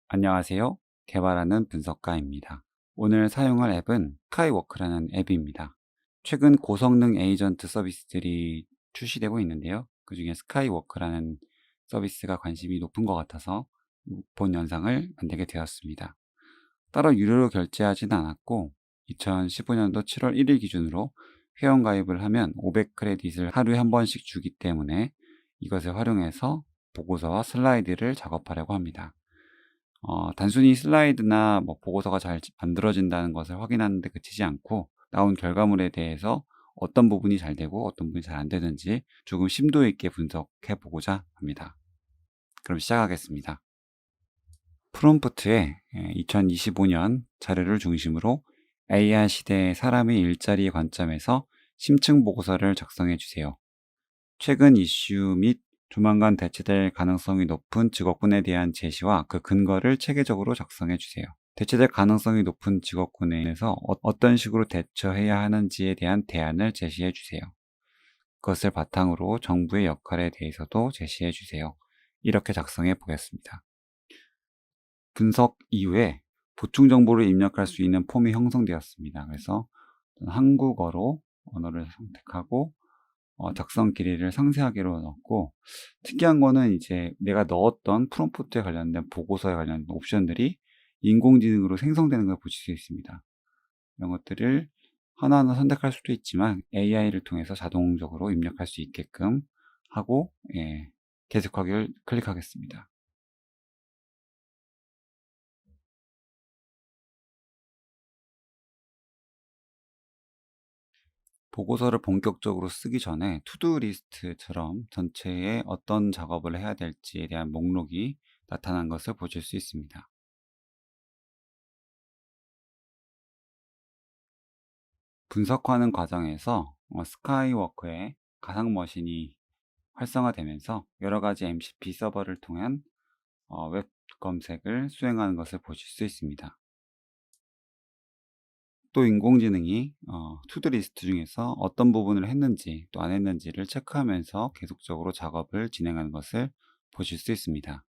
안녕하세요. 개발하는 분석가입니다. 오늘 사용할 앱은 스카이워크라는 앱입니다. 최근 고성능 에이전트 서비스들이 출시되고 있는데요. 그 중에 스카이워크라는 서비스가 관심이 높은 것 같아서 본 영상을 만들게 되었습니다. 따로 유료로 결제하지는 않았고 2015년도 7월 1일 기준으로 회원가입을 하면 500크레딧을 하루에 한 번씩 주기 때문에 이것을 활용해서 보고서와 슬라이드를 작업하려고 합니다. 단순히 슬라이드나 보고서가 잘 만들어진다는 것을 확인하는 데 그치지 않고 나온 결과물에 대해서 어떤 부분이 잘 되고 어떤 부분이 잘 안 되는지 조금 심도 있게 분석해 보고자 합니다. 그럼 시작하겠습니다. 프롬프트에 2025년 자료를 중심으로 AI 시대의 사람의 일자리의 관점에서 심층 보고서를 작성해 주세요. 최근 이슈 및 조만간 대체될 가능성이 높은 직업군에 대한 제시와 그 근거를 체계적으로 작성해 주세요. 대체될 가능성이 높은 직업군에 대해서 어떤 식으로 대처해야 하는지에 대한 대안을 제시해 주세요. 그것을 바탕으로 정부의 역할에 대해서도 제시해 주세요. 이렇게 작성해 보겠습니다. 분석 이후에 보충 정보를 입력할 수 있는 폼이 형성되었습니다. 그래서 한국어로 언어를 선택하고 작성 길이를 상세하게로 넣었고, 특이한 거는 이제 내가 넣었던 프롬프트에 관련된 보고서에 관련된 옵션들이 인공지능으로 생성되는 걸 보실 수 있습니다. 이런 것들을 하나하나 선택할 수도 있지만 AI를 통해서 자동적으로 입력할 수 있게끔 하고, 계속하기를 클릭하겠습니다. 보고서를 본격적으로 쓰기 전에 투두 리스트처럼 전체에 어떤 작업을 해야 될지에 대한 목록이 나타난 것을 보실 수 있습니다. 분석하는 과정에서 스카이워크의 가상 머신이 활성화되면서 여러 가지 MCP 서버를 통한 웹 검색을 수행하는 것을 보실 수 있습니다. 또 인공지능이 투두 리스트 중에서 어떤 부분을 했는지 또 안 했는지를 체크하면서 계속적으로 작업을 진행하는 것을 보실 수 있습니다.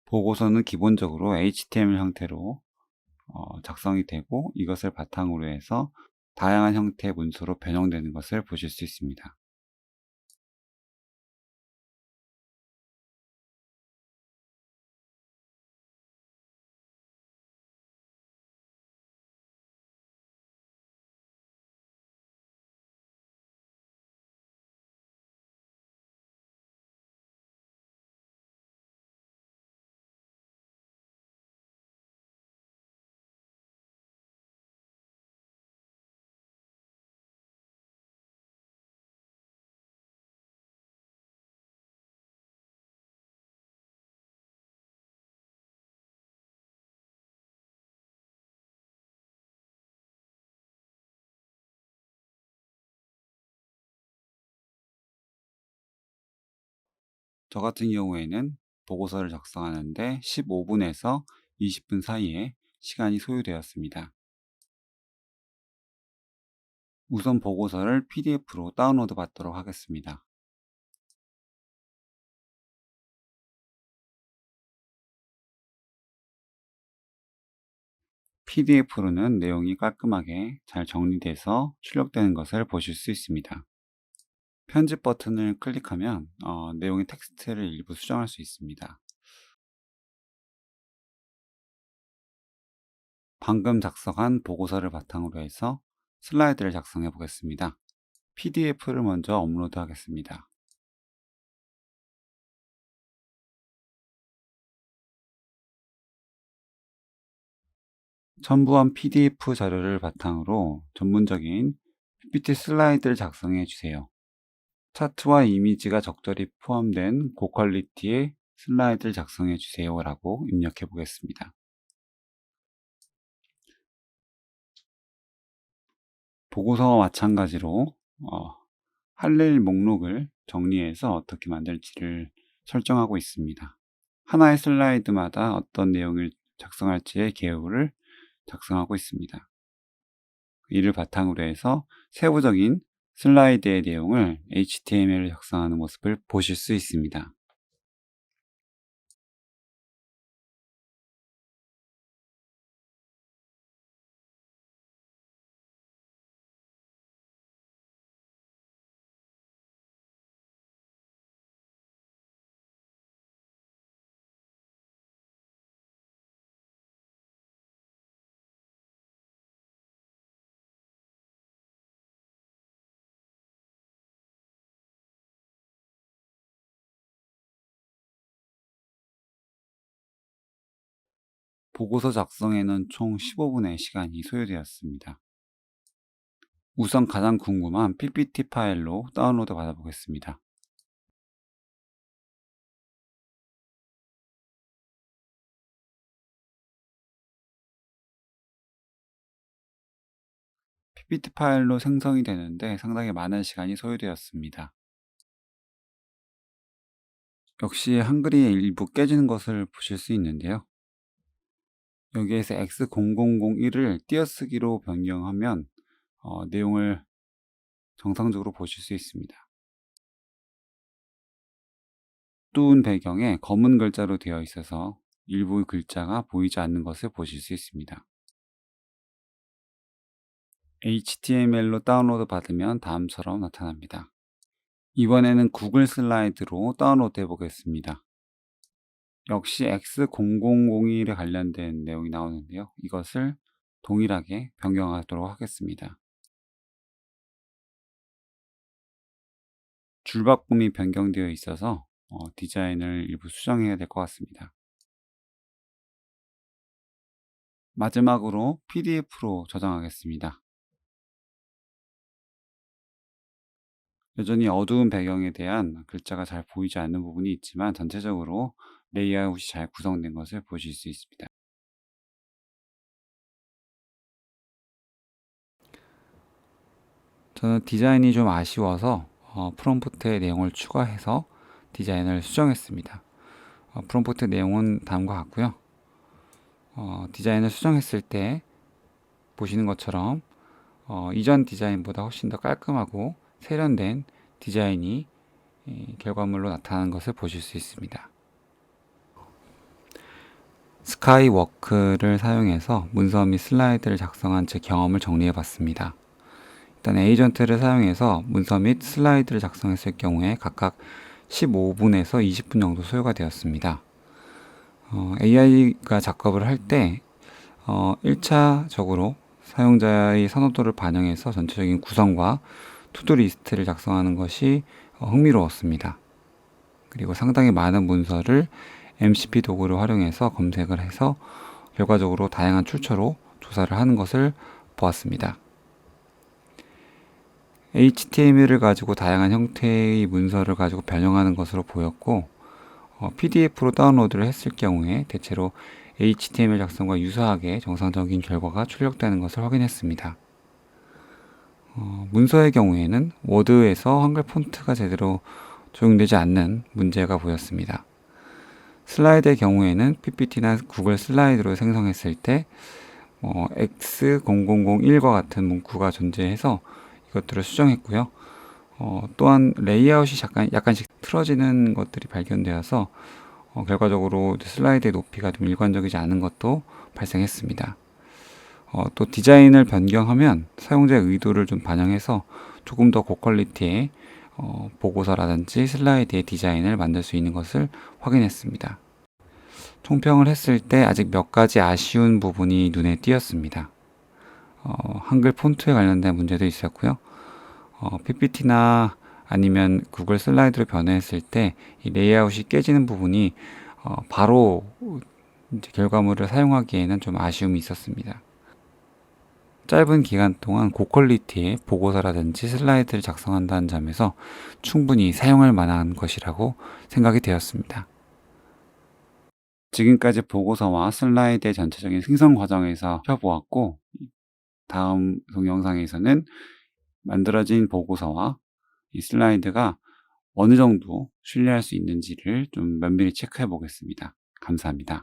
보고서는 기본적으로 HTML 형태로 작성이 되고 이것을 바탕으로 해서 다양한 형태의 문서로 변형되는 것을 보실 수 있습니다. 저 같은 경우에는 보고서를 작성하는데 15분에서 20분 사이에 시간이 소요되었습니다. 우선 보고서를 PDF로 다운로드 받도록 하겠습니다. PDF로는 내용이 깔끔하게 잘 정리돼서 출력되는 것을 보실 수 있습니다. 편집 버튼을 클릭하면 내용의 텍스트를 일부 수정할 수 있습니다. 방금 작성한 보고서를 바탕으로 해서 슬라이드를 작성해 보겠습니다. PDF를 먼저 업로드 하겠습니다. 첨부한 PDF 자료를 바탕으로 전문적인 PPT 슬라이드를 작성해 주세요. 차트와 이미지가 적절히 포함된 고퀄리티의 슬라이드를 작성해 주세요 라고 입력해 보겠습니다. 보고서와 마찬가지로 할 일 목록을 정리해서 어떻게 만들지를 설정하고 있습니다. 하나의 슬라이드마다 어떤 내용을 작성할지의 개요를 작성하고 있습니다. 이를 바탕으로 해서 세부적인 슬라이드의 내용을 HTML을 작성하는 모습을 보실 수 있습니다. 보고서 작성에는 총 15분의 시간이 소요되었습니다. 우선 가장 궁금한 PPT 파일로 다운로드 받아보겠습니다. PPT 파일로 생성이 되는데 상당히 많은 시간이 소요되었습니다. 역시 한글이 일부 깨지는 것을 보실 수 있는데요. 여기에서 X0001을 띄어쓰기로 변경하면 내용을 정상적으로 보실 수 있습니다. 어두운 배경에 검은 글자로 되어 있어서 일부 글자가 보이지 않는 것을 보실 수 있습니다. HTML로 다운로드 받으면 다음처럼 나타납니다. 이번에는 구글 슬라이드로 다운로드 해보겠습니다. 역시 X0001에 관련된 내용이 나오는데요. 이것을 동일하게 변경하도록 하겠습니다. 줄바꿈이 변경되어 있어서 디자인을 일부 수정해야 될 것 같습니다. 마지막으로 PDF로 저장하겠습니다. 여전히 어두운 배경에 대한 글자가 잘 보이지 않는 부분이 있지만 전체적으로 레이아웃이 잘 구성된 것을 보실 수 있습니다. 저는 디자인이 좀 아쉬워서 프롬프트의 내용을 추가해서 디자인을 수정했습니다. 프롬프트 내용은 다음과 같고요. 디자인을 수정했을 때 보시는 것처럼 이전 디자인보다 훨씬 더 깔끔하고 세련된 디자인이 결과물로 나타나는 것을 보실 수 있습니다. 스카이워크를 사용해서 문서 및 슬라이드를 작성한 제 경험을 정리해 봤습니다. 일단 에이전트를 사용해서 문서 및 슬라이드를 작성했을 경우에 각각 15분에서 20분 정도 소요가 되었습니다. AI가 작업을 할 때 1차적으로 사용자의 선호도를 반영해서 전체적인 구성과 투두 리스트를 작성하는 것이 흥미로웠습니다. 그리고 상당히 많은 문서를 MCP 도구를 활용해서 검색을 해서 결과적으로 다양한 출처로 조사를 하는 것을 보았습니다. HTML을 가지고 다양한 형태의 문서를 가지고 변형하는 것으로 보였고 PDF로 다운로드를 했을 경우에 대체로 HTML 작성과 유사하게 정상적인 결과가 출력되는 것을 확인했습니다. 문서의 경우에는 워드에서 한글 폰트가 제대로 적용되지 않는 문제가 보였습니다. 슬라이드의 경우에는 PPT나 구글 슬라이드로 생성했을 때 X0001과 같은 문구가 존재해서 이것들을 수정했고요. 또한 레이아웃이 약간씩 틀어지는 것들이 발견되어서 결과적으로 슬라이드의 높이가 좀 일관적이지 않은 것도 발생했습니다. 또 디자인을 변경하면 사용자의 의도를 좀 반영해서 조금 더 고퀄리티의 보고서라든지 슬라이드의 디자인을 만들 수 있는 것을 확인했습니다. 총평을 했을 때 아직 몇 가지 아쉬운 부분이 눈에 띄었습니다. 한글 폰트에 관련된 문제도 있었고요. PPT나 아니면 구글 슬라이드로 변화했을 때 이 레이아웃이 깨지는 부분이 바로 이제 결과물을 사용하기에는 좀 아쉬움이 있었습니다. 짧은 기간 동안 고퀄리티의 보고서라든지 슬라이드를 작성한다는 점에서 충분히 사용할 만한 것이라고 생각이 되었습니다. 지금까지 보고서와 슬라이드의 전체적인 생성 과정에서 살펴보았고 다음 동영상에서는 만들어진 보고서와 이 슬라이드가 어느 정도 신뢰할 수 있는지를 좀 면밀히 체크해 보겠습니다. 감사합니다.